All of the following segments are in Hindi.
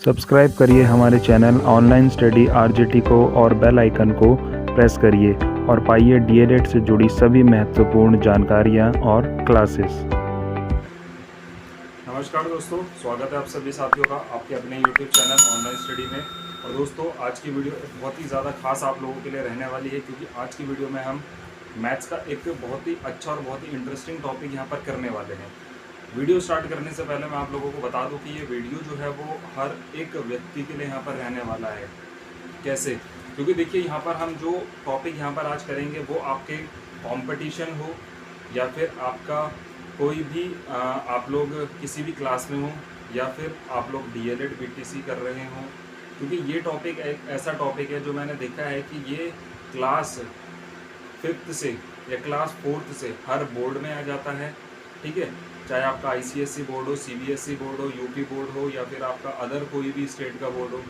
सब्सक्राइब करिए हमारे चैनल ऑनलाइन स्टडी आरजेटी को और बेल आइकन को प्रेस करिए और पाइए डीएलएड से जुड़ी सभी महत्वपूर्ण जानकारियाँ और क्लासेस। नमस्कार दोस्तों, स्वागत है आप सभी साथियों का आपके अपने YouTube चैनल ऑनलाइन स्टडी में। और दोस्तों, आज की वीडियो बहुत ही ज़्यादा खास आप लोगों के लिए रहने वाली है, क्योंकि आज की वीडियो में हम मैथ्स का एक बहुत ही अच्छा और बहुत ही इंटरेस्टिंग टॉपिक यहाँ पर करने वाले हैं। वीडियो स्टार्ट करने से पहले मैं आप लोगों को बता दूं कि ये वीडियो जो है वो हर एक व्यक्ति के लिए यहाँ पर रहने वाला है। कैसे? क्योंकि देखिए, यहाँ पर हम जो टॉपिक यहाँ पर आज करेंगे वो आपके कंपटीशन हो या फिर आपका कोई भी आप लोग किसी भी क्लास में हो या फिर आप लोग डीएलएड बीटीसी कर रहे हो, क्योंकि ये टॉपिक एक ऐसा टॉपिक है जो मैंने देखा है कि ये क्लास 5th से या क्लास 4th से हर बोर्ड में आ जाता है। ठीक है, चाहे आपका आईसीएसई बोर्ड हो, सीबीएसई बोर्ड हो, यूपी बोर्ड हो या फिर आपका अदर कोई भी स्टेट का बोर्ड हो,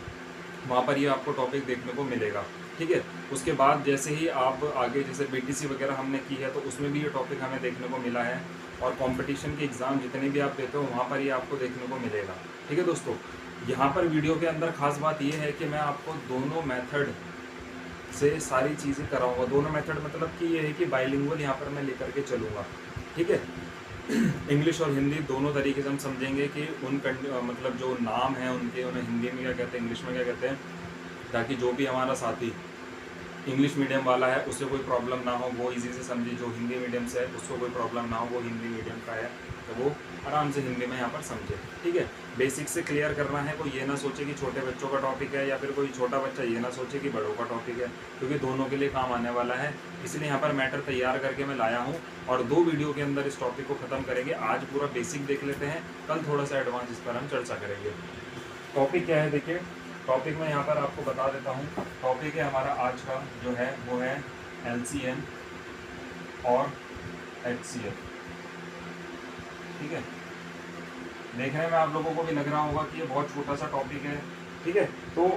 वहाँ पर ये आपको टॉपिक देखने को मिलेगा। ठीक है, उसके बाद जैसे ही आप आगे जैसे बीटीसी वगैरह हमने की है तो उसमें भी ये टॉपिक हमें देखने को मिला है, और कंपटीशन के एग्ज़ाम जितने भी आप देते हो वहाँ पर ये आपको देखने को मिलेगा। ठीक है दोस्तों, यहाँ पर वीडियो के अंदर खास बात ये है कि मैं आपको दोनों मेथड से सारी चीज़ें कराऊंगा। दोनों मेथड मतलब कि ये है कि बाइलिंगुअल यहाँ पर मैं लेकर के चलूँगा। ठीक है, इंग्लिश और हिंदी दोनों तरीके से हम समझेंगे कि मतलब जो नाम है उनके, उन्हें हिंदी में क्या कहते हैं, इंग्लिश में क्या कहते हैं, ताकि जो भी हमारा साथी इंग्लिश मीडियम वाला है उसे कोई प्रॉब्लम ना हो, वो इजी से समझे। जो हिंदी मीडियम से है उसको कोई प्रॉब्लम ना हो, वो हिंदी मीडियम का है तो वो आराम से हिंदी में यहाँ पर समझे। ठीक है, बेसिक से क्लियर करना है। कोई ये ना सोचे कि छोटे बच्चों का टॉपिक है या फिर कोई छोटा बच्चा ये ना सोचे कि बड़ों का टॉपिक है, क्योंकि दोनों के लिए काम आने वाला है। इसलिए यहाँ पर मैटर तैयार करके मैं लाया हूँ और 2 वीडियो के अंदर इस टॉपिक को ख़त्म करेंगे। आज पूरा बेसिक देख लेते हैं, कल थोड़ा सा एडवांस इस पर हम चर्चा करेंगे। टॉपिक क्या है देखिए, टॉपिक मैं यहाँ पर आपको बता देता हूँ। टॉपिक है हमारा आज का जो है वो है LCM और HCF। ठीक है, देखने में आप लोगों को भी लग रहा होगा कि ये बहुत छोटा सा टॉपिक है। ठीक है, तो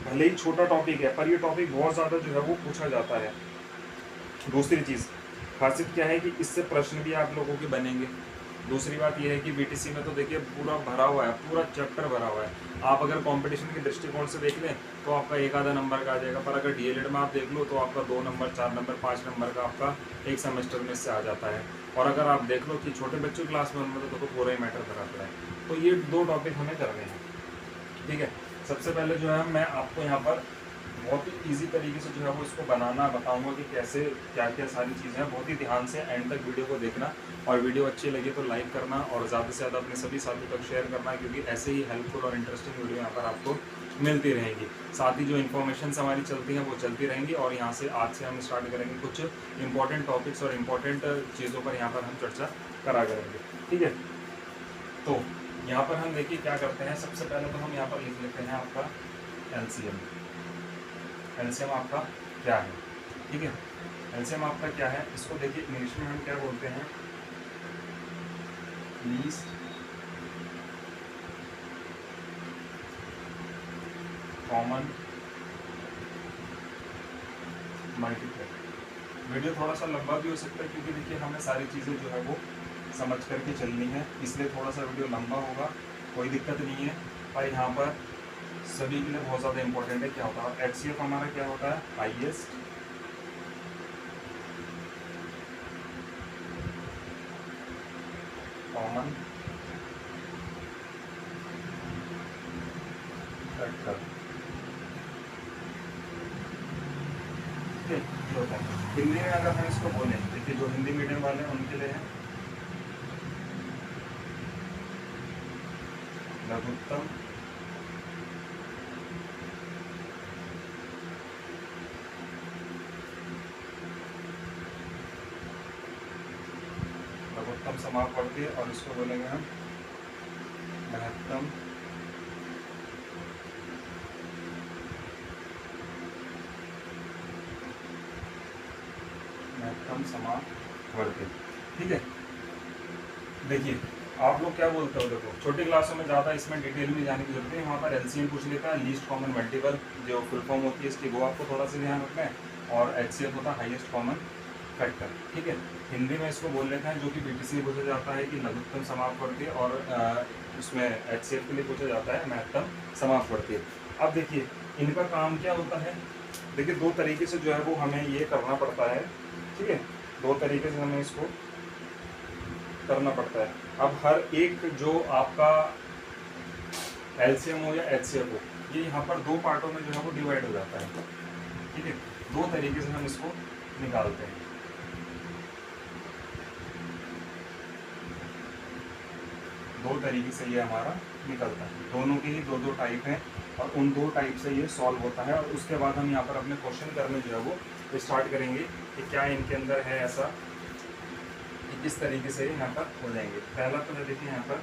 भले ही छोटा टॉपिक है पर ये टॉपिक बहुत ज़्यादा जो है वो पूछा जाता है। दूसरी चीज़ खासियत क्या है कि इससे प्रश्न भी आप लोगों के बनेंगे। दूसरी बात यह है कि बीटीसी में तो देखिए पूरा भरा हुआ है, पूरा चैप्टर भरा हुआ है। आप अगर कंपटीशन के दृष्टिकोण से देख लें तो आपका एक आधा नंबर का आ जाएगा, पर अगर डीएलएड में आप देख लो तो आपका 2 नंबर, 4 नंबर, 5 नंबर का आपका एक सेमेस्टर में से आ जाता है। और अगर आप देख लो कि छोटे बच्चों की क्लास में उनमें तो पूरा ही मैटर कराता है। तो ये 2 टॉपिक हमें करने हैं। ठीक है, सबसे पहले जो है मैं आपको यहाँ पर बहुत ही ईजी तरीके से जो है वो इसको बनाना बताऊंगा कि कैसे क्या क्या सारी चीज़ें हैं। बहुत ही ध्यान से एंड तक वीडियो को देखना, और वीडियो अच्छी लगे तो लाइक करना और ज़्यादा से ज़्यादा अपने सभी साथियों तक शेयर करना, क्योंकि ऐसे ही हेल्पफुल और इंटरेस्टिंग वीडियो यहाँ पर आपको मिलती रहेंगी। साथ ही जो इन्फॉर्मेशन हमारी चलती हैं वो चलती रहेंगी, और यहाँ से आज से हम स्टार्ट करेंगे कुछ इंपॉर्टेंट टॉपिक्स और इम्पॉर्टेंट चीज़ों पर यहाँ पर हम चर्चा करा करेंगे। ठीक है, तो यहाँ पर हम देखिए क्या करते हैं। सबसे पहले तो हम यहाँ पर लिख लेते हैं आपका LCM। LCM आपका क्या है? ठीक है, LCM आपका क्या है, इसको देखिए इंग्लिश में हम क्या बोलते हैं, लीस्ट कॉमन मल्टीप्लाई। वीडियो थोड़ा सा लंबा भी हो सकता है, क्योंकि देखिए हमें सारी चीज़ें जो है वो समझ करके चलनी है, इसलिए थोड़ा सा वीडियो लंबा होगा, कोई दिक्कत नहीं है। पर यहाँ पर सभी के लिए बहुत ज़्यादा इंपॉर्टेंट है क्या होता है। HCF हमारा क्या होता है, हाईएस्ट कॉमन फैक्टर। हिंदी में अगर हम इसको बोलें, देखिए जो हिंदी मीडियम वाले हैं उनके लिए है लघुत्तम समापवर्ती, और इसको बोलेंगे हम महत्तम समापवर्ती। ठीक है, देखिए आप लोग क्या बोलते हो, देखो छोटी क्लासों में ज़्यादा इसमें डिटेल में जाने की जरूरत है। वहाँ पर LCM पूछ लेता है, लीस्ट कॉमन मल्टीपल, जो फुल फॉर्म होती है इसकी वो आपको थोड़ा सा ध्यान रखना है, और HCF होता है हाईएस्ट कॉमन फैक्टर। ठीक है, हिंदी में इसको बोल लेते हैं जो कि बीटीसी पूछा जाता है कि लघुत्तम समापवर्ती, और उसमें HCF के लिए पूछा जाता है, महत्तम समाप्त बढ़ती है। अब देखिए इनका काम क्या होता है, देखिए दो तरीके से जो है वो हमें ये करना पड़ता है, ठीक है, दो तरीके से हमें इसको करना पड़ता है। अब हर एक जो आपका LCM हो या HCF हो, ये यहाँ पर दो पार्टों में जो है वो डिवाइड हो जाता है, ठीक है। दो तरीके से हम इसको निकालते हैं। दो तरीके से ये हमारा निकलता है, दोनों के ही दो दो टाइप हैं और उन दो टाइप से ये सॉल्व होता है। और उसके बाद हम यहाँ पर अपने क्वेश्चन करने जो है वो स्टार्ट करेंगे कि क्या इनके अंदर है ऐसा कि किस तरीके से यहाँ पर हो जाएंगे। पहला तो है देखिए यहाँ पर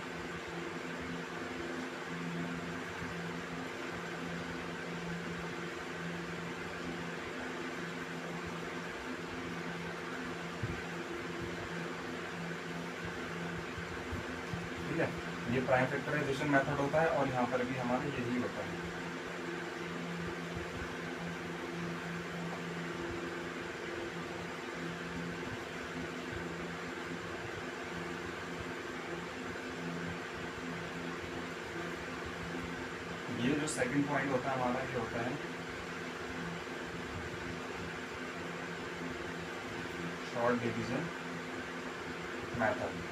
ठीक है, ये प्राइम फैक्टराइजेशन मेथड होता है और यहाँ पर भी हमारा यही होता है। ये जो सेकंड पॉइंट होता है हमारा, ये होता है शॉर्ट डिवीजन मेथड।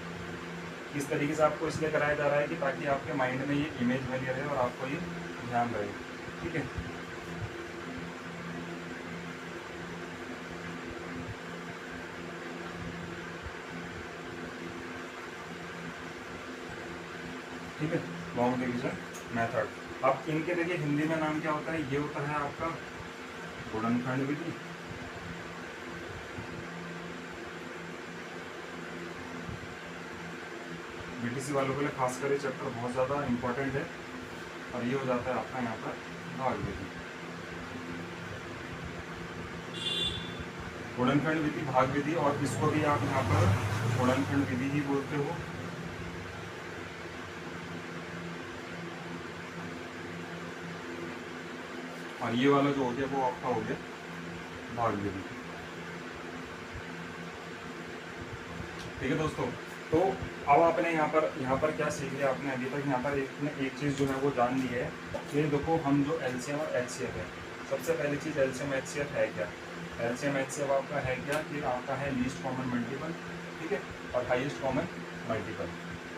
इस तरीके से आपको इसलिए कराया जा रहा है कि ताकि आपके माइंड में ये इमेज बनी रहे और आपको ये ध्यान रहे, ठीक है। ठीक है, लॉन्ग डिवीजन मेथड। अब इनके देखिए हिंदी में नाम क्या होता है, ये होता है आपका गुणनखंड विधि। BTC वालों के लिए खासकर ये चैप्टर बहुत ज़्यादा इम्पोर्टेंट है। और ये हो जाता है आपका यहाँ पर भाग विधि, गुणनखंड विधि, भाग विधि, और इसको भी आप यहाँ पर गुणनखंड विधि ही बोलते हो। और ये वाला जो हो गया वो आपका हो गया भाग विधि। ठीक है दोस्तों, तो अब आपने यहाँ पर क्या सीख लिया आपने अभी तक। यहाँ पर एक चीज़ जो है वो जान ली है कि देखो हम जो LCM और HCF है, सबसे पहली चीज़ LCM HCF है क्या। LCM HCF आपका है क्या कि आपका है लीस्ट कॉमन मल्टीपल, ठीक है, और हाईएस्ट कॉमन मल्टीपल,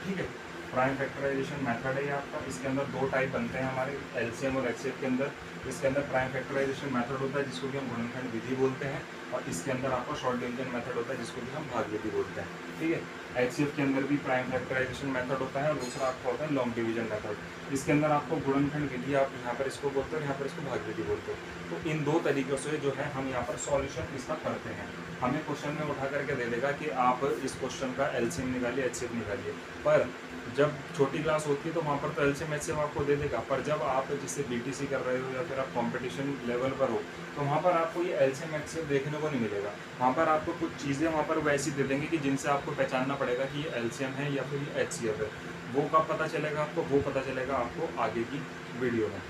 ठीक है। प्राइम फैक्टराइजेशन मेथड है ये आपका। इसके अंदर दो टाइप बनते हैं हमारे LCM और HCF के अंदर। इसके अंदर प्राइम फैक्टराइजेशन मेथड होता है जिसको कि हम गुणनखंड विधि बोलते हैं, और इसके अंदर आपका शॉर्ट डिवीजन मेथड होता है जिसको कि हम भाग विधि बोलते हैं, ठीक है। HCF के अंदर भी प्राइम फैक्टराइजेशन मेथड होता है और दूसरा आपका होता है लॉन्ग डिवीजन मेथड। इसके अंदर आपको गुणनखंड विधि आप यहाँ पर इसको बोलते हो, यहाँ पर इसको भाग विधि बोलते हो। तो इन दो तरीक़ों से जो है हम यहाँ पर सॉल्यूशन इसका करते हैं। हमें क्वेश्चन में उठा करके दे देगा कि आप इस क्वेश्चन का LCM निकालिए, HCF निकालिए, पर जब छोटी क्लास होती है तो वहाँ पर तो LCM HCF आपको दे देगा, पर जब आप जिससे BTC कर रहे हो या फिर आप कंपटीशन लेवल पर हो तो वहाँ पर आपको ये LCM HCF देखने को नहीं मिलेगा। वहाँ पर आपको कुछ चीज़ें वहाँ पर वैसी दे देंगे कि जिनसे आपको पहचानना पड़ेगा कि ये LCM है या फिर ये HCF है। वो कब पता चलेगा आपको, वो पता चलेगा आपको आगे की वीडियो में।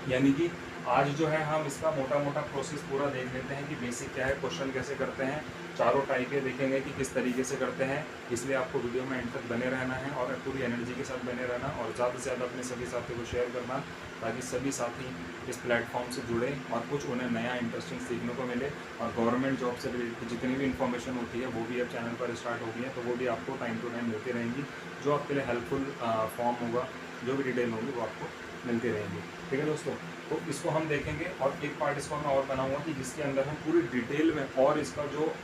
यानी कि आज जो है हम इसका मोटा मोटा प्रोसेस पूरा देख लेते हैं कि बेसिक क्या है, क्वेश्चन कैसे करते हैं, चारों टाइपें देखेंगे कि किस तरीके से करते हैं। इसलिए आपको वीडियो में एंड तक बने रहना है और पूरी एनर्जी के साथ बने रहना, और ज़्यादा से ज़्यादा अपने सभी साथियों को शेयर करना ताकि सभी साथी इस प्लेटफॉर्म से जुड़े और कुछ उन्हें नया इंटरेस्टिंग सीखने को मिले। और गवर्नमेंट जॉब से रिलेटेड जितनी भी इन्फॉर्मेशन होती है वो भी अब चैनल पर स्टार्ट हो गई है, तो वो भी आपको टाइम टू टाइम मिलती रहेंगी, जो आपके लिए हेल्पफुल फॉर्म होगा, जो भी डिटेल होगी वो आपको मिलती रहेंगी। ठीक है दोस्तों, तो इसको हम देखेंगे और एक पार्ट इसको मैं और बनाऊंगा कि जिसके अंदर हम पूरी डिटेल में और इसका जो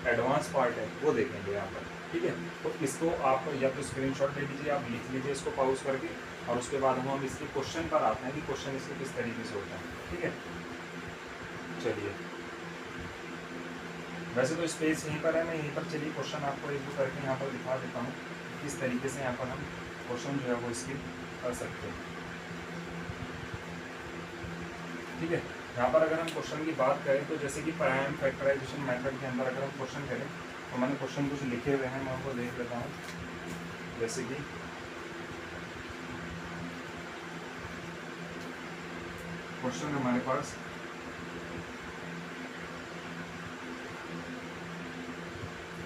एडवांस पार्ट है वो देखेंगे यहाँ पर, ठीक है। तो इसको आप या तो स्क्रीनशॉट ले लीजिए, आप लिख लीजिए इसको पॉज करके, और उसके बाद हम इसके क्वेश्चन पर आते हैं कि क्वेश्चन इसके किस तरीके से होता है, ठीक है। चलिए, वैसे तो स्पेस यहीं पर है, मैं यहीं पर चलिए क्वेश्चन आपको एक दो करके यहाँ पर दिखा देता हूँ किस तरीके से यहाँ पर हम क्वेश्चन जो है वो इसकी कर सकते हैं, ठीक है। यहाँ पर अगर हम क्वेश्चन की बात करें तो जैसे कि प्राइम फैक्टराइजेशन मेथड के अंदर अगर हम क्वेश्चन करें तो मैंने क्वेश्चन कुछ लिखे हुए हैं, मैं आपको देख लेता हूँ। जैसे कि क्वेश्चन हमारे पास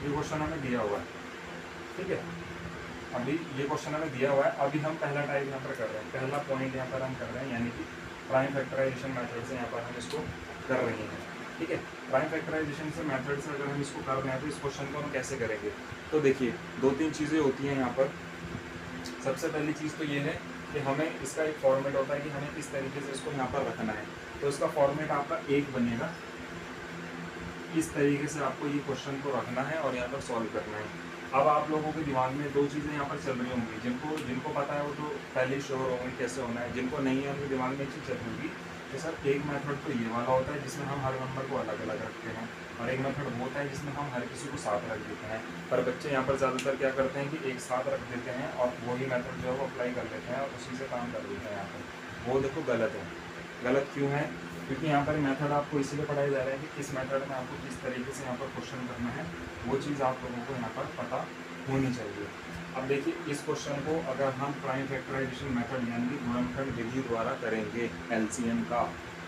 ये क्वेश्चन हमें दिया हुआ है, ठीक है। अभी ये क्वेश्चन हमें दिया हुआ है, अभी हम पहला टाइप यहाँ पर कर रहे हैं, पहला पॉइंट यहाँ पर हम कर रहे हैं, यानी कि प्राइम फैक्टराइजेशन मेथड से यहाँ पर हम इसको कर रहे हैं। ठीक है, प्राइम फैक्टराइजेशन से मेथड से अगर हम इसको कर रहे हैं तो इस क्वेश्चन को हम कैसे करेंगे। तो देखिए 2-3 चीज़ें होती हैं यहाँ पर। सबसे पहली चीज़ तो ये है कि हमें इसका एक फॉर्मेट होता है कि हमें किस तरीके से इसको यहाँ पर रखना है। तो इसका फॉर्मेट आपका एक बनेगा, इस तरीके से आपको ये क्वेश्चन को रखना है और यहाँ पर सॉल्व करना है। अब आप लोगों के दिमाग में 2 चीज़ें यहाँ पर चल रही होंगी, जिनको पता है वो तो पहले ही श्योर होंगे कैसे होना है, जिनको नहीं है उनके दिमाग में एक चीज़ चल रही होगी कि सर एक मेथड तो ये वाला होता है जिसमें हम हर नंबर को अलग अलग रखते हैं, और एक मेथड वो होता है जिसमें हम हर किसी को साथ रख देते हैं। पर बच्चे यहाँ पर ज़्यादातर क्या करते हैं कि एक साथ रख देते हैं और वही मेथड जो है वो अप्लाई कर लेते हैं और उसी से काम कर देते हैं। यहाँ पर वो देखो गलत है। गलत क्यों है? क्योंकि यहाँ पर मेथड आपको इसीलिए पढ़ाया जा रहा है कि किस मेथड में आपको किस तरीके से यहाँ पर क्वेश्चन करना है, वो चीज़ आप लोगों को यहाँ पर पता होनी चाहिए। अब देखिए इस क्वेश्चन को अगर हम प्राइम फैक्टराइजेशन मेथड यानी कि गुणनखंड विधि द्वारा करेंगे एलसीएम का,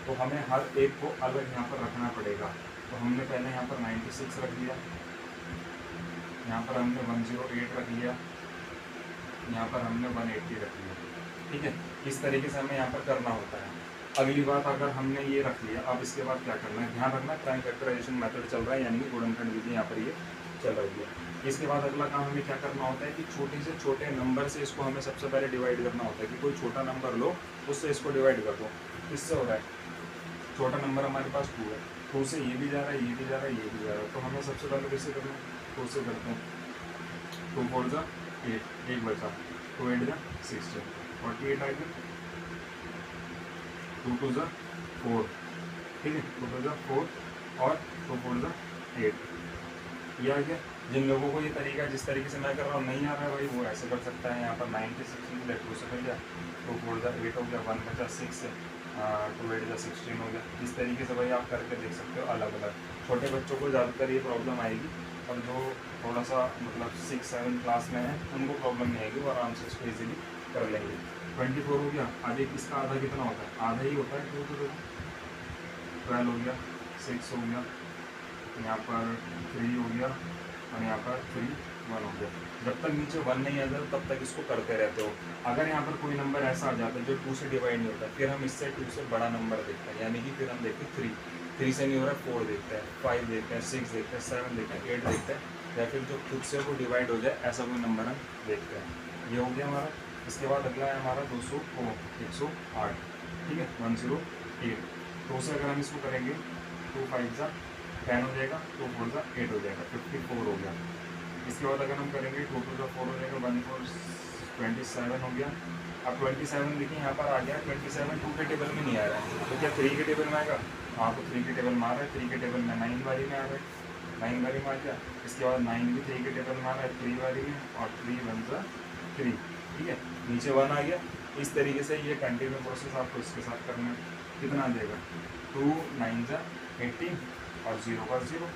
तो हमें हर एक को अलग यहाँ पर रखना पड़ेगा। तो हमने पहले यहाँ पर 96 रख लिया, यहाँ पर हमने 108 रख लिया, यहाँ पर हमने 180 रख लिया। ठीक है, इस तरीके से हमें यहाँ पर करना होता है। अगली बात, अगर हमने ये रख लिया, अब इसके बाद क्या करना है, ध्यान रखना प्राइम फैक्टराइजेशन मेथड चल रहा है यानी कि गुणनखंड विधि यहाँ पर ये चल रही है। इसके बाद अगला काम हमें क्या करना होता है कि छोटे से छोटे नंबर से इसको हमें सबसे पहले डिवाइड करना होता है कि कोई छोटा नंबर लो, उससे इसको डिवाइड कर दो। इससे हो रहा है, छोटा नंबर हमारे पास 2 है, तो उससे ये भी जा रहा है, ये भी जा रहा है, ये भी जा रहा है, तो हमें सबसे पहले कैसे करना है, तो उससे करते हैं 2 4 जा 8, 1 बचा, 2 8 जा 16, 48 आ गया, 2 2 जा 4, ठीक है, 2 2 जा 4 और 2 4 जा 8, ये आ गया। जिन लोगों को ये तरीका जिस तरीके से मैं कर रहा हूँ नहीं आ रहा है भाई, वो ऐसे कर सकता है। यहाँ पर 96 2 से कर दिया, 2 4 जा 8 हो गया, 1 बचा 6 है, 2 8 जा 16 हो गया। इस तरीके से भाई आप करके देख सकते हो अलग अलग। छोटे बच्चों को ज़्यादातर ये प्रॉब्लम आएगी, और जो थोड़ा सा मतलब 6-7 क्लास में है उनको प्रॉब्लम नहीं आएगी, वो आराम से इसको ईजिली कर लेंगे। 24 हो गया, आधे इसका आधा कितना होता है, आधा ही होता है, 2 तो 12 हो गया, 6 हो गया, यहाँ पर 3 हो गया, और यहाँ पर 3 1 हो गया। जब तक नीचे 1 नहीं आ जाता तब तक इसको करते रहते हो। अगर यहाँ पर कोई नंबर ऐसा आ जाता है जो 2 से डिवाइड नहीं होता, फिर हम इससे 2 से बड़ा नंबर देखते हैं, यानी कि फिर हम देखते हैं 3 से नहीं हो रहा है 4 देखते हैं, 5 देखते हैं, 6 देखते हैं, 7 देखते हैं, 8 देखते हैं, या फिर जो खुद से वो डिवाइड हो जाए ऐसा कोई नंबर हम देखते हैं। ये हो गया हमारा। इसके बाद अगला है हमारा 108, ठीक है, 108। तो उसे अगर हम इसको करेंगे 2 5 जा 10 हो जाएगा, 2 4 जा 8 हो जाएगा, 54 हो गया। इसके बाद अगर हम करेंगे 2 2 जा 4 हो जाएगा, 1 4 27 हो गया। अब 27 देखिए यहाँ पर आ गया, 27 2 के टेबल में नहीं आ रहा है, तो क्या 3 के टेबल में आएगा, हाँ तो 3 के टेबल में आ रहा है, 3 के टेबल में 9 बारी में आ रहा है, 9 बारी में आ गया। इसके बाद 9 भी 3 के टेबल में आ रहा है 3 बारी में, और 3 1 जा 3, ठीक है, नीचे 1 आ गया। इस तरीके से ये कंटिन्यू प्रोसेस आपको इसके साथ करना है। कितना आ जाएगा, 2 9 जा 18 और 0 का 0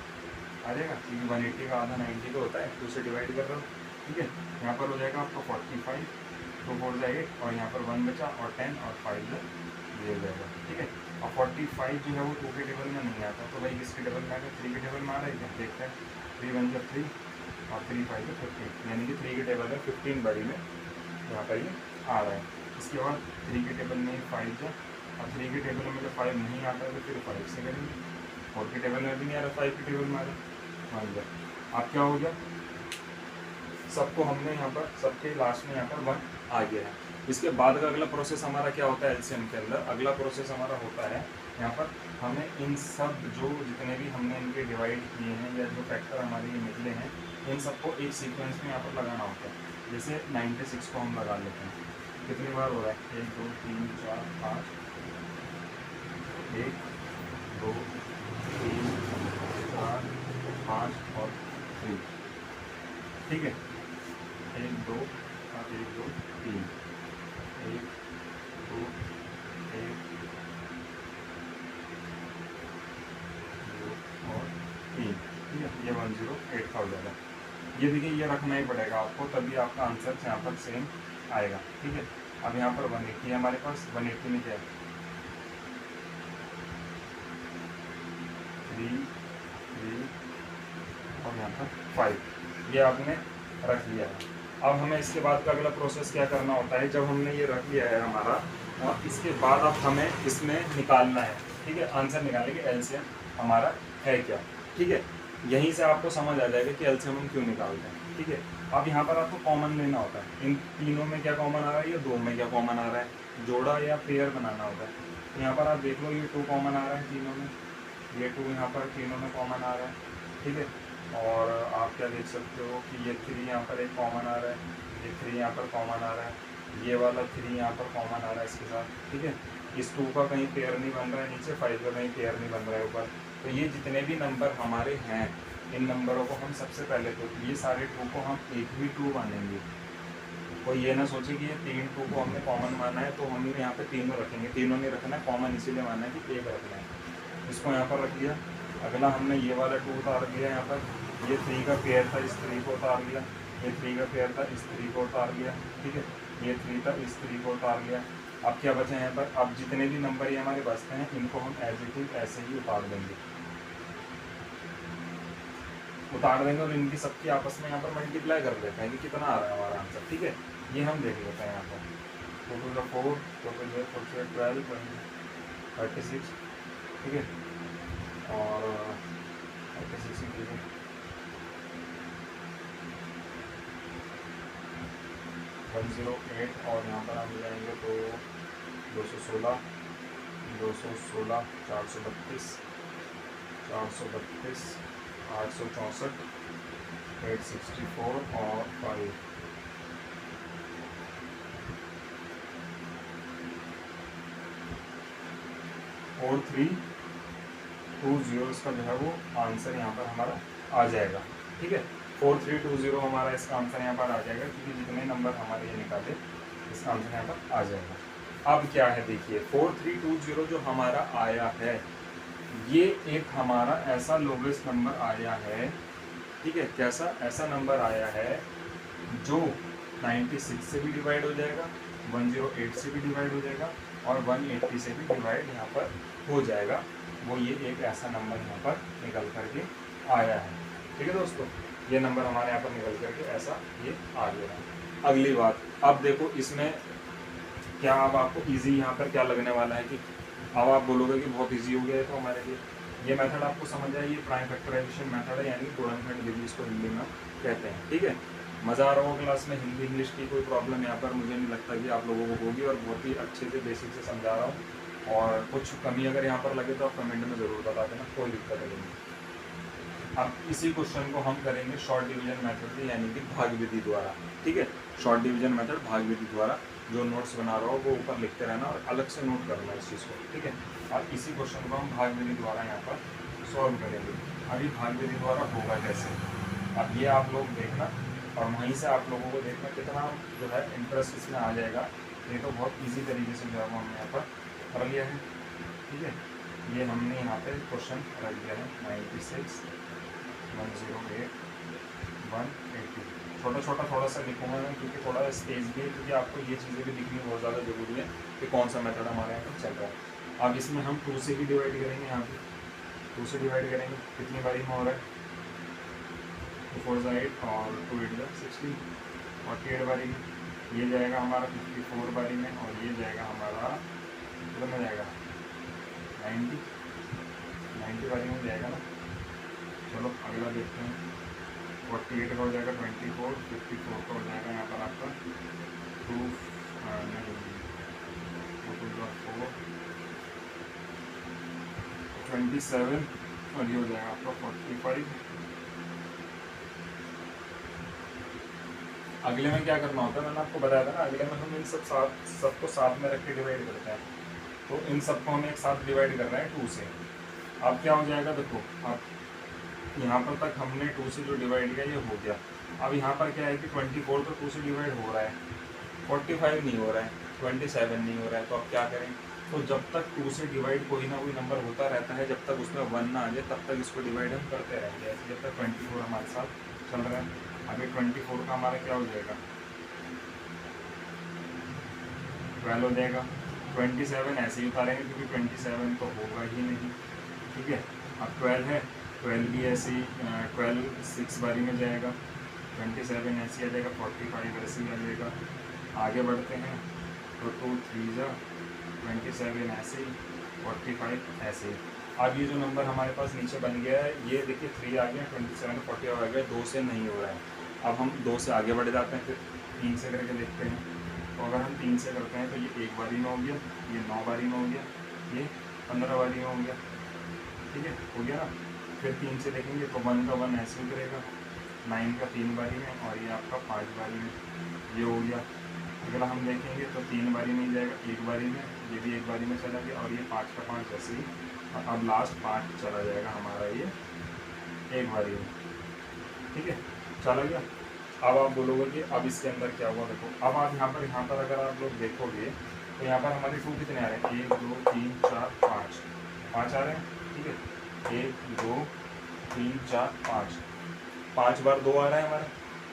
आ जाएगा, क्योंकि 180 का आधा 90 का होता है, 2 से डिवाइड कर रहा हूँ, ठीक है। यहाँ पर हो जाएगा आपका 45, 2 4 जा 8, और यहाँ पर 1 बचा, और 10 और 5 जा 0 जाएगा, ठीक है। और 45 जो है वो 2 के टेबल में नहीं आता, तो भाई किसके टेबल में आ गया, 3 के टेबल में आ रहा है क्या, देखते हैं। 3 1 जा 3 और 3 5 जा 15, यानी कि 3 के टेबल में 15 बारी में यहाँ पर ये आ रहा है। इसके बाद 3 के टेबल में 5 जा, और 3 के टेबल में जब 5 नहीं आता है तो फिर 5 से करेंगे, 4 के टेबल में भी नहीं आ रहा, 5 के टेबल में आ रहा है, मान लिया। अब क्या हो गया, सबको हमने यहाँ पर सबके लास्ट में यहाँ पर 1 आ गया है। इसके बाद का अगला प्रोसेस हमारा क्या होता है एलसीएम के अंदर, अगला प्रोसेस हमारा होता है यहाँ पर हमें इन सब जो जितने भी हमने इनके डिवाइड किए हैं या जो फैक्टर हमारे ये निकले हैं, इन सबको एक सीक्वेंस में यहाँ पर लगाना होता है। जैसे 96 को हम लगा लेते हैं, कितनी बार हो रहा है, 1 2 3 4 5, 1 2 3 4 5 और 3, ठीक है, 1 2 और 1 2 3, 1 2 1 2 और 3, ठीक है। ये 108 का हो जाएगा। ये देखिए ये रखना ही पड़ेगा आपको, तभी आपका आंसर यहाँ पर सेम आएगा, ठीक है। अब यहाँ पर 180 है हमारे पास, 180 में क्या है, 3 3 और यहाँ पर 5, ये आपने रख लिया है। अब हमें इसके बाद का अगला प्रोसेस क्या करना होता है, जब हमने ये रख लिया है हमारा, और इसके बाद अब हमें इसमें निकालना है, ठीक है, आंसर निकालने के एलसीएम हमारा है क्या, ठीक है। यहीं से आपको समझ आ जाएगा कि एलसीएम हम क्यों निकालते हैं, ठीक है। अब यहाँ पर आपको कॉमन लेना होता है, इन तीनों में क्या कॉमन आ रहा है, ये दो में क्या कॉमन आ रहा है, जोड़ा या पेयर बनाना होता है। तो यहाँ पर आप देख लो, ये 2 कॉमन आ रहा है तीनों में, ये 2 यहाँ पर तीनों में कॉमन आ रहा है, ठीक है। और आप क्या देख सकते हो कि ये 3 यहाँ पर एक कॉमन आ रहा है, ये 3 यहाँ पर कॉमन आ रहा है, ये वाला 3 यहाँ पर कॉमन आ रहा है इसके साथ, ठीक है। इस 2 का कहीं पेयर नहीं बन रहा है नीचे, 5 का कहीं पेयर नहीं बन रहा है ऊपर। तो ये जितने भी नंबर हमारे हैं, इन नंबरों को हम सबसे पहले, तो ये सारे 2 को हम एक भी 2 मानेंगे। कोई ये ना सोचे कि ये 3 2 को हमने कॉमन माना है तो हम यहाँ पे तीनों रखेंगे, तीनों नहीं रखना है, कॉमन इसीलिए मानना है कि एक रखना है। इसको यहाँ पर रख लिया। अगला हमने ये वाला 2 उतार दिया यहाँ पर, ये 3 का पेयर था, इस 3 को उतार लिया, ये 3 का पेयर था, इस 3 को उतार लिया, ठीक है। ये 3 था, इस 3 को उतार लिया। अब क्या बचा यहाँ पर, अब जितने भी नंबर ये हमारे बचते हैं इनको हम एज इट इज ऐसे ही उतार देंगे, और इनकी सबकी आपस में यहाँ पर मल्टीप्लाई कर देते हैं कि कितना आ रहा है हमारा आंसर, ठीक है। ये हम देख लेते हैं यहाँ पर, 2 to the 4, 2 to the 4 से 12, 36, ठीक है। और 36 कीजिए, 108, और यहाँ पर हम जाएंगे तो 216, 216, 432, 432, 864, 864 और 5। और 4320 इसका जो है वो आंसर यहाँ पर हमारा आ जाएगा, ठीक है। 4320 हमारा इसका आंसर यहाँ पर आ जाएगा, क्योंकि जितने नंबर हमारे ये निकाले इसका आंसर यहाँ पर आ जाएगा। अब क्या है देखिए, 4320 जो हमारा आया है, ये एक हमारा ऐसा लोवेस्ट नंबर आया है, ठीक है। कैसा ऐसा नंबर आया है जो 96 से भी डिवाइड हो जाएगा, 108 से भी डिवाइड हो जाएगा, और 180 से भी डिवाइड यहाँ पर हो जाएगा। वो ये एक ऐसा नंबर यहाँ पर निकल करके आया है, ठीक है दोस्तों। ये नंबर हमारे यहाँ पर निकल करके ऐसा ये आ गया। अगली बात, अब देखो इसमें क्या, अब आपको इजी यहाँ पर क्या लगने वाला है कि अब आप बोलोगे कि बहुत इजी हो गया है तो हमारे लिए ये मेथड आपको समझ आए, ये प्राइम फैक्टराइजेशन मेथड है, यानी गुणनखंड विधि इसको हिंदी में कहते हैं, ठीक है। मज़ा आ रहा होगा क्लास में, हिंदी इंग्लिश की कोई प्रॉब्लम यहाँ पर मुझे नहीं लगता कि आप लोगों को होगी, और बहुत ही अच्छे से बेसिक से समझा रहा हूँ। और कुछ कमी अगर यहाँ पर लगे तो आप कमेंट में ज़रूर बता देना, कोई दिक्कत नहीं। अब इसी क्वेश्चन को हम करेंगे शॉर्ट डिवीजन मेथड से, यानी कि भाग विधि द्वारा, ठीक है। शॉर्ट डिवीजन मेथड भाग विधि द्वारा, जो नोट्स बना रहा हो वो ऊपर लिखते रहना और अलग से नोट करना इस चीज़ को, ठीक है। और इसी क्वेश्चन को हम भाग विधि द्वारा यहाँ पर सॉल्व करेंगे। अभी भाग विधि द्वारा होगा कैसे, अब ये आप लोग देखना, और वहीं से आप लोगों को देखना कितना जो है इंटरेस्ट इसमें आ जाएगा। ये तो बहुत ईजी तरीके से जो है वो हमने यहाँ पर कर लिया है, ठीक है। ये हमने यहाँ पे क्वेश्चन रख दिया है 96, 108, 180। छोटा छोटा थोड़ा सा लिखूँगा मैं, क्योंकि थोड़ा स्पेस भी है, क्योंकि आपको ये चीज़ें भी लिखनी बहुत ज़्यादा ज़रूरी है कि कौन सा मेथड हमारे यहाँ पर चल रहा है। अब इसमें हम 2 से भी डिवाइड करेंगे, यहाँ पे 2 से डिवाइड करेंगे, कितनी बारी में हो रहा है, 2 4 8 और 2 8 16, 48 बारी में। ये जाएगा हमारा 54 बारी में, और ये जाएगा हमारा कितना जाएगा 90 बारी में जाएगा ना। चलो अगला देखते हैं, 48 का हो जाएगा 24, 54 का हो जाएगा यहाँ पर आपका 2 नहीं 4 27, और ये हो जाएगा आपका 45। अगले में क्या करना होता है, मैंने आपको बताया था ना, अगले में हम इन सबको साथ में रख के डिवाइड करते हैं। तो इन सबको हम एक साथ डिवाइड कर रहे हैं 2 से। अब क्या हो जाएगा, देखो अब यहाँ पर तक हमने 2 से जो डिवाइड किया ये हो गया। अब यहाँ पर क्या है कि 24 तो 2 से डिवाइड हो रहा है, 45 नहीं हो रहा है, 27 नहीं हो रहा है। तो अब क्या करें, तो जब तक 2 से डिवाइड कोई ना कोई नंबर होता रहता है, जब तक उसमें 1 ना आ जाए तब तक इसको डिवाइड हम करते रहेंगे, ऐसे जब तक 24 हमारे साथ चल रहा है। अभी 24 का हमारा क्या हो जाएगा, 12 हो जाएगा। 27 ऐसे ही उतारेंगे, क्योंकि 27 तो होगा ही नहीं, ठीक है। अब 12 है, 12 भी ऐसे ही 12 6 बारी में जाएगा, 27 ऐसे आ जाएगा, 45 ऐसे ही आ जाएगा। आगे बढ़ते हैं तो 2 3 27 ऐसे ही, 45 ऐसे ही। अब ये जो नंबर हमारे पास नीचे बन गया है, ये देखिए 3 आ गया, 27 45 आ गया, 2 से नहीं हो रहा है। अब हम 2 से आगे बढ़ जाते हैं, फिर 3 से करके देखते हैं। तो अगर हम 3 से करते हैं तो ये 1 बारी में हो गया, ये 9 बारी में हो गया, ये 15 बारी में हो गया, ठीक है, हो गया ना। फिर 3 से देखेंगे तो 1 का 1 ऐसे उतरेगा, 9 का 3 बारी में, और ये आपका 5 बारी में, ये हो गया। अगर हम देखेंगे तो 3 बारी में ही जाएगा, 1 बारी में, ये भी 1 बारी में चला गया, और ये 5 का 5 ऐसे ही, और अब लास्ट 5 चला जाएगा हमारा ये 1 बारी में, ठीक है, चला गया। अब आप बोलोगे कि अब इसके अंदर क्या हुआ, देखो अब आप यहाँ पर अगर आप लोग देखोगे तो यहाँ पर हमारे 2 कितने आ रहे हैं, 1 2 3 4 5 5 आ रहे हैं, ठीक है, 1 2 3 4 5 5 बार 2 आ रहा है हमारा।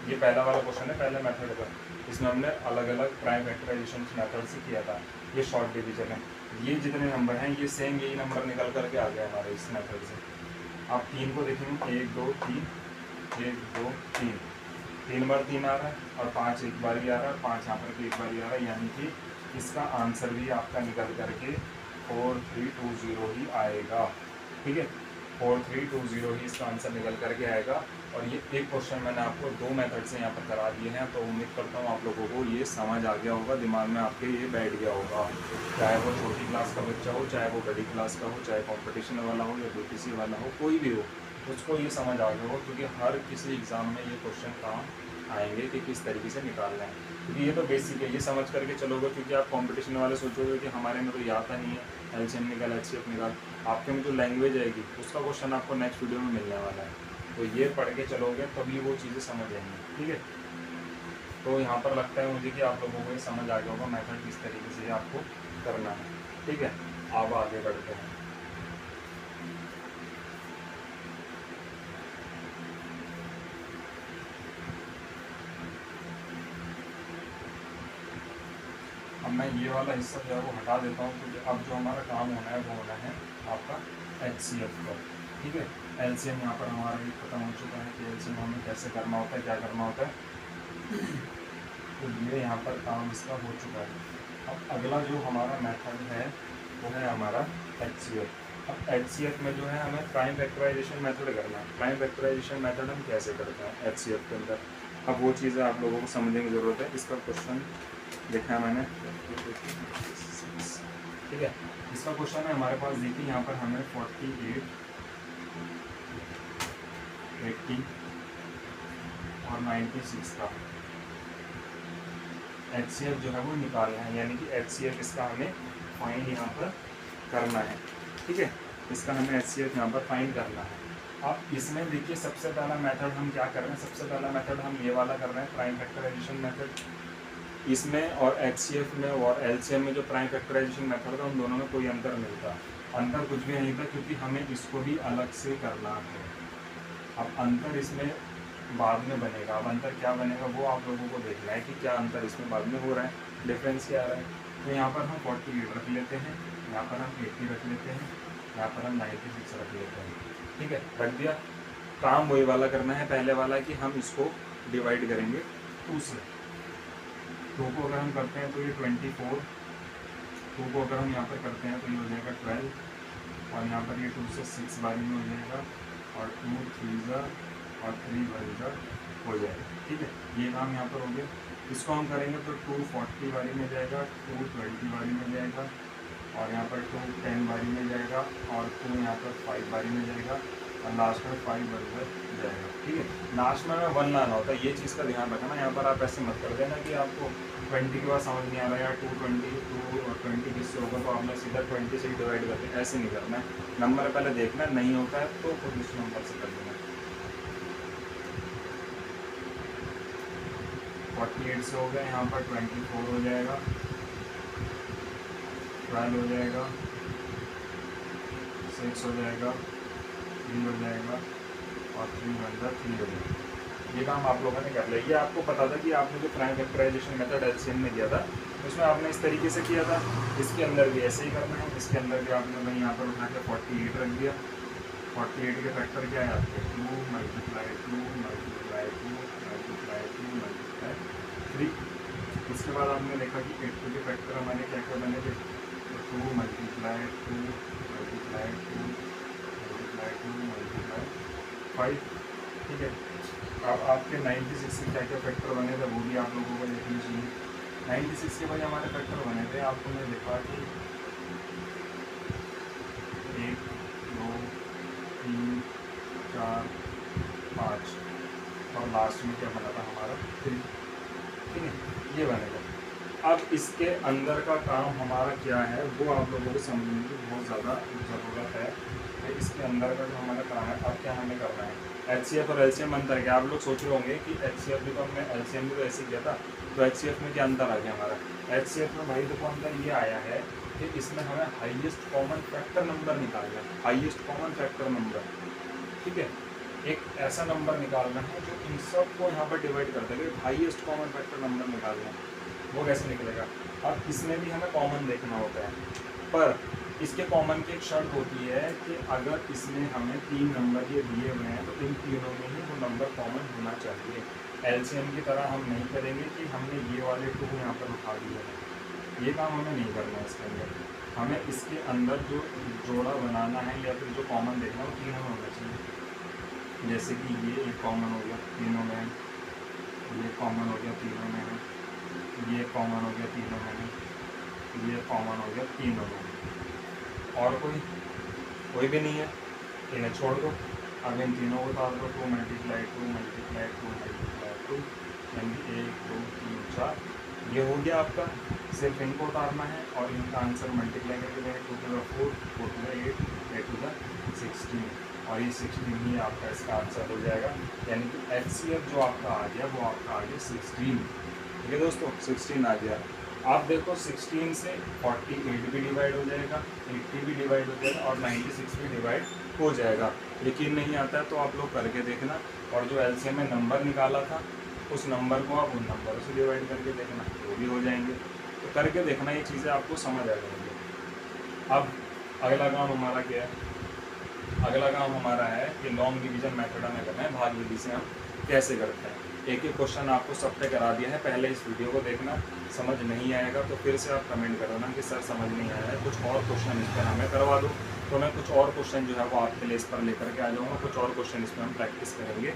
ये पहला वाला क्वेश्चन है पहले मेथड का, इसमें हमने अलग अलग प्राइम फैक्टराइजेशन मेथड से किया था। ये शॉर्ट डिवीजन है, ये जितने नंबर हैं ये सेम यही नंबर निकल करके आ गया हमारे इस मेथड से। आप 3 को देखेंगे, 1 2 3 1 2 3 3 बार 3 आ रहा है, और 5 एक बार ही आ रहा है, 5 यहाँ पर 1 बार ही आ रहा है, यानी कि इसका आंसर भी आपका निकल करके 4320 ही आएगा, ठीक है, 4320 ही इसका आंसर निकल करके आएगा। और ये एक क्वेश्चन मैंने आपको 2 मेथड से यहाँ पर करा दिए हैं, तो उम्मीद करता हूँ आप लोगों को ये समझ आ गया होगा, दिमाग में आपके ये बैठ गया होगा। चाहे वो छोटी क्लास का बच्चा हो, चाहे वो बड़ी क्लास का हो, चाहे कंपटीशन वाला हो या BPC वाला हो, कोई भी हो, उसको ये समझ आ गया हो, क्योंकि हर किसी एग्ज़ाम में ये क्वेश्चन काम आएंगे कि किस तरीके से निकालना है। क्योंकि ये तो बेसिक है, ये समझ करके चलोगे, क्योंकि आप कंपटीशन वाले सोचोगे कि हमारे में तो ये आता नहीं है, LCM निकाल HCF निकाल, आपके में जो लैंग्वेज आएगी उसका क्वेश्चन आपको नेक्स्ट वीडियो में मिलने वाला है, तो ये पढ़ के चलोगे तभी वो चीज़ें समझ आएंगी, ठीक है। तो यहाँ पर लगता है मुझे कि आप लोगों को ये समझ आ गया होगा मेथड किस तरीके से आपको करना है, ठीक है। अब आगे बढ़ते हैं। अब मैं ये वाला हिस्सा जो है वो हटा देता हूँ, क्योंकि अब जो हमारा काम होना है वो होना है आपका HCF का, ठीक है। LCM यहाँ पर हमारा ये खत्म हो चुका है कि LCM हमें कैसे करना होता है, क्या करना होता है, तो ये यहाँ पर काम इसका हो चुका है। अब अगला जो हमारा मेथड है वो है हमारा HCF। अब HCF में जो है हमें प्राइम फैक्टराइजेशन मेथड करना है। प्राइम फैक्टराइजेशन मेथड हम कैसे करते हैं HCF के अंदर, अब वो चीज़ें आप लोगों को समझने की ज़रूरत है। इसका क्वेश्चन देखा है मैंने, ठीक है। इसका क्वेश्चन है हमारे पास, देखिए यहाँ पर हमें 48 80 और 96 का HCF जो है वो निकालना है, यानी कि HCF इसका हमें फाइंड यहाँ पर करना है, ठीक है। इसका हमें HCF यहाँ पर फाइंड करना है। अब इसमें देखिए सबसे पहला मेथड हम क्या कर रहे हैं, सबसे पहला मेथड हम ये वाला कर रहे हैं, प्राइम फैक्टराइजेशन मेथड। इसमें और HCF में और LCM में जो प्राइम फैक्टराइजेशन मेथड था उन दोनों में कोई अंतर नहीं था, अंतर कुछ भी नहीं था, क्योंकि हमें इसको भी अलग से करना है। अब अंतर इसमें बाद में बनेगा, अब अंतर क्या बनेगा वो आप लोगों को देखना है कि क्या अंतर इसमें बाद में हो रहा है, डिफरेंस क्या आ रहा है। तो यहाँ पर हम 48 रख लेते हैं, यहाँ पर हम 80 रख लेते हैं, यहाँ पर हम 96 रख लेते हैं, ठीक है, रख दिया। काम वही वाला करना है, पहले वाला कि हम इसको डिवाइड करेंगे 2 से। 2 को अगर हम करते हैं तो ये 24, 2 को अगर हम यहाँ पर करते हैं तो ये हो जाएगा 12, और यहाँ पर ये 2 से 6 बारी में हो जाएगा, और 2 3 और 3 बारी हो जाएगा, ठीक है। ये काम यहाँ पर हो गया। इसको हम करेंगे तो 240 बारी में जाएगा, 220 बारी में जाएगा, और यहाँ पर 210 बारी में जाएगा, और 2 यहाँ पर 5 बारी में जाएगा, और लास्ट में 5 बारी जाएगा, ठीक है। लास्ट में 1 लाना होता है, ये चीज़ का ध्यान रखना। यहाँ पर आप ऐसे मत कर देना कि आपको 20 के बाद समझ नहीं आ रहा है, या 220 और 20 किससे होगा तो आपने सीधा 20 से ही डिवाइड कर दिया, ऐसे नहीं करना है। नंबर पहले देखना है, नहीं होता है तो खुद इस नंबर से कर देना। 48 से हो गया, यहाँ पर 24 हो जाएगा, 12 हो जाएगा, 6 हो जाएगा, 3 हो जाएगा, और 3 बन 3 हो जाएगा। ये काम आप लोगों ने कर लिया। ये आपको पता था कि आपने जो प्राइम फैक्टराइजेशन मेथड LCM में किया था उसमें आपने इस तरीके से किया था, इसके अंदर भी ऐसे ही करना है। इसके अंदर भी आपने भाई यहाँ पर उठा के 48 रख दिया। 48 के फैक्टर क्या है आपके 2 × 2 × 2 × मल्टीप्लाई 2 मल्टीप्लाई 3। इसके बाद आपने देखा कि 8 के फैक्टर हमारे क्या क्या बने थे, तो 2 मल्टीप्लाई 2 मल्टीप्लाई 2 मल्टीप्लाई 2 मल्टीप्लाई 5। ठीक है, अब आपके 96 के क्या क्या फैक्टर बने थे वो भी आप लोगों को देखनी चाहिए। 96 के भाई हमारे फैक्टर बने थे, आपको मैं देखा कि 1 2 3 4 5 और लास्ट में क्या बना था हमारा 3। ठीक है, ये बनेगा। अब इसके अंदर का काम हमारा क्या है वो आप लोगों को समझने की बहुत ज़्यादा ज़रूरत है कि इसके अंदर का जो हमारा काम है अब क्या हमें करना है। HCF और LCM अंतर क्या, आप लोग सोच रहे होंगे कि HCF भी तो हमने LCM भी तो ऐसे किया था, तो HCF में क्या अंतर आ गया हमारा। HCF में भाई देखो अंतर ये आया है कि इसमें हमें हाईएस्ट कॉमन फैक्टर नंबर निकालना है, हाईएस्ट कॉमन फैक्टर नंबर। ठीक है, एक ऐसा नंबर निकालना है जो इन सब को यहाँ पर डिवाइड कर देगा, हाईएस्ट कॉमन फैक्टर नंबर निकालना है। वो कैसे निकलेगा, अब इसमें भी हमें कॉमन देखना होता है, पर इसके कॉमन की एक शर्त होती है कि अगर इसमें हमें 3 नंबर ये दिए हुए हैं तो इन तीनों में ही वो नंबर कॉमन होना चाहिए। LCM की तरह हम नहीं करेंगे कि हमने ये वाले 2 यहाँ पर उठा दिए हैं, ये काम हमें नहीं करना है। इसके अंदर हमें इसके अंदर जो जोड़ा बनाना है या फिर जो कॉमन देखना है वो तीनों में होना चाहिए। जैसे कि ये एक कॉमन हो गया तीनों में, ये कॉमन हो गया तीनों में है, ये कॉमन हो गया तीनों में है, ये कॉमन हो गया तीनों में। और कोई भी नहीं है, इन्हें छोड़ दो। अब इन तीनों को उतार दो, 2 मल्टीप्लाई 2 मल्टीप्लाई 2 मल्टीप्लाई 2 यानी 1 2 3 4, ये हो गया आपका। सिर्फ इनको उतारना है और इनका आंसर मल्टीप्लाई करके देंगे, 2 to the 4 4 to the 8 8 to the 16 और ये 16 ही आपका इसका आंसर हो जाएगा। यानी कि HCF जो आपका आ गया वो आपका आ गया 16। ठीक है दोस्तों, 16 आ गया। आप देखो 16 से 48 भी डिवाइड हो जाएगा, 80 भी डिवाइड हो जाएगा और 96 भी डिवाइड हो जाएगा। यकीन नहीं आता है तो आप लोग करके देखना, और जो LCM में नंबर निकाला था उस नंबर को आप उन नंबरों से डिवाइड करके देखना, वो भी हो जाएंगे। तो करके देखना, ये चीज़ें आपको समझ आ जाएंगी। अब अगला काम हमारा क्या है, अगला काम हमारा है कि लॉन्ग डिवीजन मेथड हमें करना है, भाग विधि से हम कैसे करते हैं। एक एक क्वेश्चन आपको सब पे करा दिया है, पहले इस वीडियो को देखना, समझ नहीं आएगा तो फिर से आप कमेंट कर देना कि सर समझ नहीं आया है, कुछ और क्वेश्चन इस पर हमें करवा दो, तो मैं कुछ और क्वेश्चन जो है वो आपके लिए इस पर लेकर के आ जाऊँगा। कुछ और क्वेश्चन इस पर हम प्रैक्टिस करेंगे,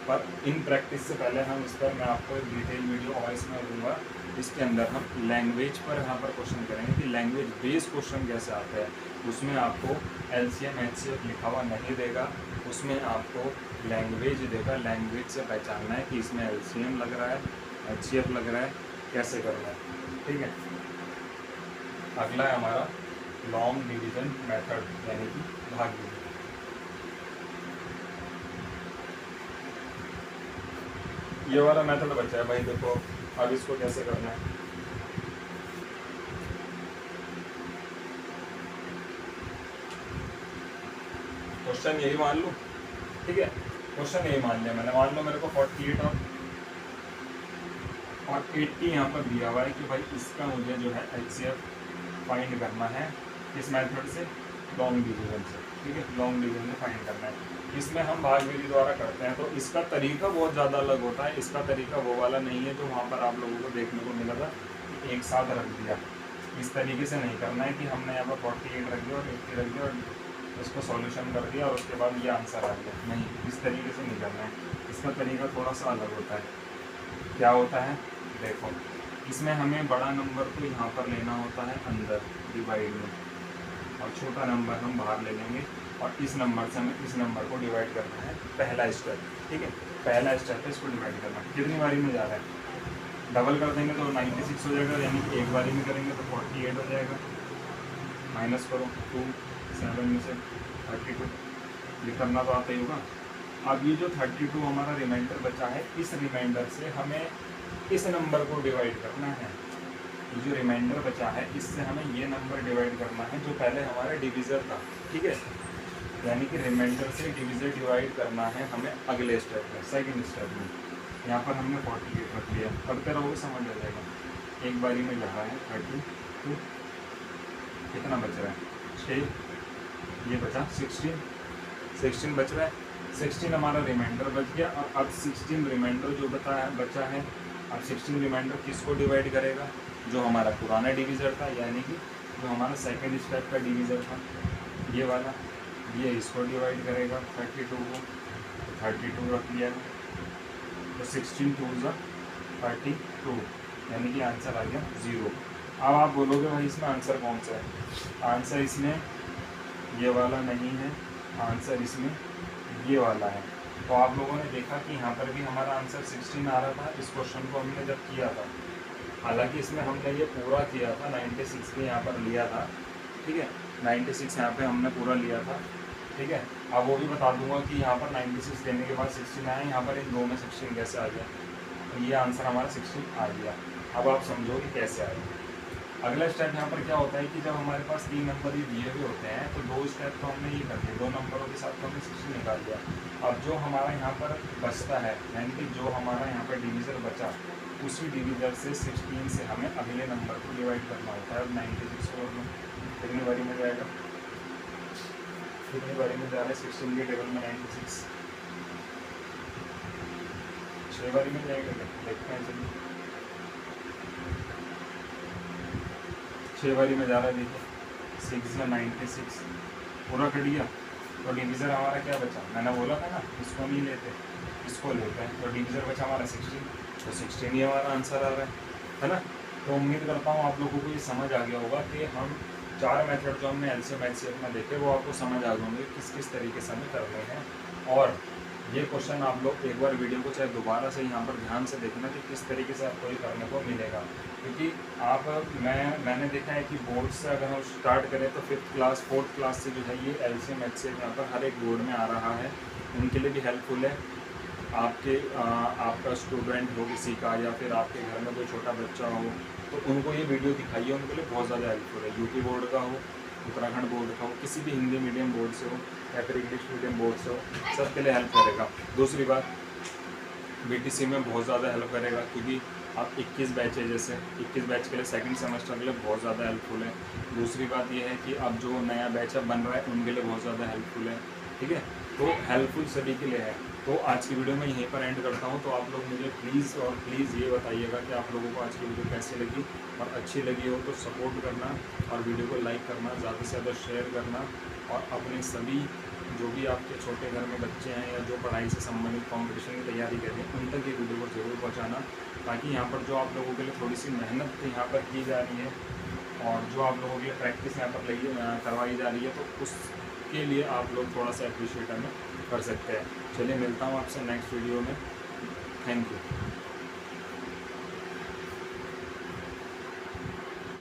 पर इन प्रैक्टिस से पहले हम इस पर मैं आपको एक डिटेल वीडियो वॉइस में दूँगा। इसके अंदर हम लैंग्वेज पर यहाँ पर क्वेश्चन करेंगे कि लैंग्वेज बेस्ड क्वेश्चन कैसे आता है। उसमें आपको LCM HCF लिखा हुआ नहीं देगा, उसमें आपको लैंग्वेज देगा, लैंग्वेज से पहचानना है कि इसमें LCM लग रहा है HCF लग रहा है, कैसे करना है। ठीक है, अगला है हमारा लॉन्ग डिवीजन मेथड यानी कि भाग विधि। ये वाला मेथड बचा है भाई, देखो अब इसको कैसे करना है। क्वेश्चन यही मान लूँ, ठीक है, क्वेश्चन यही मान लिया मैंने। मान लो मेरे को 48 और 80 यहाँ पर दिया हुआ है कि भाई इसका मुझे जो है HCF फाइंड करना है इस मेथड से, लॉन्ग डिवीजन से। ठीक है, लॉन्ग डिवीजन में फाइंड करना है। इसमें हम भाग विधि द्वारा करते हैं, तो इसका तरीका बहुत ज़्यादा अलग होता है। इसका तरीका वो वाला नहीं है जो वहाँ पर आप लोगों को देखने को मिला था, एक साथ रख दिया। इस तरीके से नहीं करना है कि हमने यहाँ पर 48 रख दिया और 80 रख दिया और इसको सॉल्यूशन कर दिया और उसके बाद ये आंसर आ गया। नहीं, इस तरीके से नहीं करना है। इसका तरीका थोड़ा सा अलग होता है। क्या होता है, देखो इसमें हमें बड़ा नंबर को यहाँ पर लेना होता है अंदर डिवाइड में, और छोटा नंबर हम बाहर ले लेंगे, और इस नंबर से हमें इस नंबर को डिवाइड करना है, पहला स्टेप। ठीक है, पहला स्टेप है इसको डिवाइड करना। कितनी बारी में जा रहा है, डबल कर देंगे तो 96 हो जाएगा, यानी कि एक बारी में करेंगे तो 48 हो जाएगा। माइनस करो 2 7 में से 32, ये करना तो आता ही होगा। अब ये जो 32 हमारा रिमाइंडर बचा है, इस रिमाइंडर से हमें इस नंबर को डिवाइड करना है। ये जो रिमाइंडर बचा है इससे हमें ये नंबर डिवाइड करना है जो पहले हमारा डिविज़र था। ठीक है, यानी कि रिमाइंडर से डिविज़र डिवाइड करना है हमें अगले स्टेप में, सेकंड स्टेप में। यहाँ पर हमने 48 रख लिया, करते रहोगे समझ आ जाएगा। एक बारी में जा रहा है 32, कितना बच रहा है 6, ये बचा 16 बच रहा है। 16 हमारा रिमाइंडर बच गया और अब 16 रिमाइंडर जो बचा है, अब 16 रिमाइंडर किसको डिवाइड करेगा? जो हमारा पुराना डिवीज़र था, यानी कि जो हमारा सेकेंड स्टेप का डिवीज़र था ये वाला, ये इसको डिवाइड करेगा 32 को, तो 32 रख लिया, तो 16 2 ज़ा 32, यानी कि आंसर आ गया 0। अब आप बोलोगे भाई इसमें आंसर कौन सा है? आंसर इसमें ये वाला नहीं है, आंसर इसमें ये वाला है। तो आप लोगों ने देखा कि यहाँ पर भी हमारा आंसर 16 आ रहा था इस क्वेश्चन को हमने जब किया था। हालांकि इसमें हमने ये पूरा किया था, 96 पे यहाँ पर लिया था, ठीक है, 96 यहाँ पे हमने पूरा लिया था, ठीक है। अब वो भी बता दूंगा कि यहाँ पर 96 देने के बाद 16 आया, यहाँ पर इन दो में 16 कैसे आ गया, तो ये आंसर हमारा 16 आ गया। अब आप समझो कि कैसे आएगा। अगला स्टेप यहाँ पर क्या होता है कि जब हमारे पास 3 नंबर ही दिए हुए होते हैं तो 2 स्टेप तो हमने ये कर दिए, 2 नंबरों के साथ तो हमने 16 निकाल दिया। अब जो हमारा यहाँ पर बचता है, यानी कि जो हमारा यहाँ पर डिवीज़र बचा, उसी डिवीज़र से 16 से हमें अगले नंबर को डिवाइड करना होता है। अब 96 को कितनी बारी में जाएगा, कितनी बारी में जा रहा है 16 के टेबल में 96? 6 बारी में जाएगा, देखते हैं चलिए। 6 बारी में जा रहा है, देखिए 6 या 96 पूरा कट गया, तो डिवीज़र हमारा क्या बचा? मैंने बोला था ना इसको नहीं लेते, इसको लेते हैं, तो डिवीज़र बचा हमारा 16, तो 16 ही हमारा आंसर आ रहा है ना। तो उम्मीद करता हूँ आप लोगों को ये समझ आ गया होगा कि हम 4 मेथड जो हमने एलसीएम एचसीएफ में देखे वो आपको समझ आ गए होंगे किस किस तरीके से हमें करने हैं। और ये क्वेश्चन आप लोग एक बार वीडियो को चाहे दोबारा से यहाँ पर ध्यान से देखना कि किस तरीके से आपको ये करने को मिलेगा, क्योंकि मैंने देखा है कि बोर्ड से अगर हम स्टार्ट करें तो 5th क्लास 4th क्लास से जो है ये एलसीएम एचसीएफ यहाँ पर हर एक बोर्ड में आ रहा है, उनके लिए भी हेल्पफुल है। आपका स्टूडेंट हो किसी का, या फिर आपके घर में कोई छोटा बच्चा हो, तो उनको ये वीडियो दिखाइए, उनके लिए बहुत ज़्यादा हेल्पफुल है। यूपी बोर्ड का हो, उत्तराखंड बोर्ड का हो, किसी भी हिंदी मीडियम बोर्ड से हो या फिर इंग्लिश मीडियम बोर्ड से हो, सबके लिए हेल्प करेगा। दूसरी बात, बीटीसी में बहुत ज़्यादा हेल्प करेगा, क्योंकि आप 21 बैच है, जैसे 21 बैच के लिए सेकंड सेमेस्टर के लिए बहुत ज़्यादा हेल्पफुल है। दूसरी बात यह है कि अब जो नया बैच अब बन रहा है उनके लिए बहुत ज़्यादा हेल्पफुल है, ठीक है। तो हेल्पफुल सभी के लिए है। तो आज की वीडियो मैं यहीं पर एंड करता हूँ। तो आप लोग मुझे प्लीज़ और प्लीज़ ये बताइएगा कि आप लोगों को आज की वीडियो कैसी लगी, और अच्छी लगी हो तो सपोर्ट करना और वीडियो को लाइक करना, ज़्यादा से ज़्यादा शेयर करना, और अपने सभी जो भी आपके छोटे घर में बच्चे हैं या जो पढ़ाई से संबंधित कॉम्पिटिशन की तैयारी कर रहे हैं उन तक ये वीडियो को ज़रूर पहुँचाना, ताकि यहाँ पर जो आप लोगों के लिए थोड़ी सी मेहनत यहाँ पर की जा रही है और जो आप लोगों के लिए प्रैक्टिस यहाँ पर करवाई जा रही है, तो उसके लिए आप लोग थोड़ा सा अप्रिशिएट हमें कर सकते हैं। चलिए मिलता हूँ आपसे नेक्स्ट वीडियो में। Thank you.